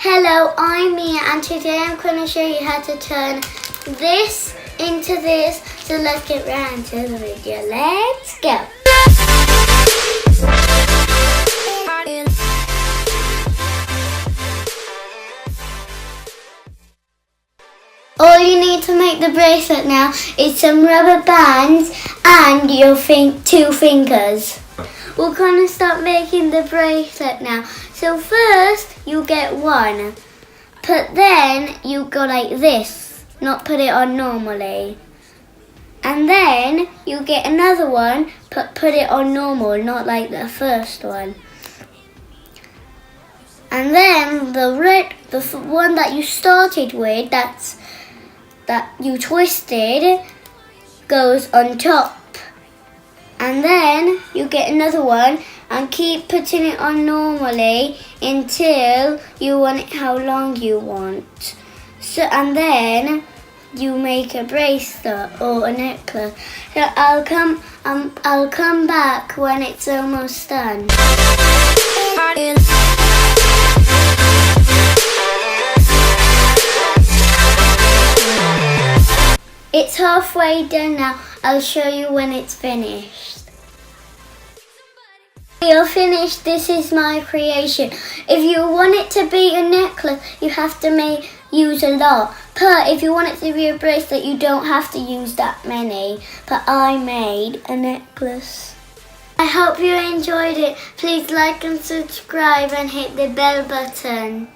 Hello, I'm Mia and today I'm going to show you how to turn this into this. So let's get right into the video. Let's go. All you need to make the bracelet now is some rubber bands and your two fingers. We're going to start making the bracelet now. So first you get one, but then you go like this, not put it on normally. And then you get another one, but put it on normal, not like the first one. And then the one that you started with, that you twisted, goes on top. And then you get another one and keep putting it on normally until you want it how long you want. So, and then you make a bracelet or a necklace. So I'll come back when it's almost done. It's halfway done now. I'll show you when it's finished. You're finished. This is my creation. If you want it to be a necklace, you have to use a lot. But if you want it to be a bracelet, you don't have to use that many. But I made a necklace. I hope you enjoyed it. Please like and subscribe and hit the bell button.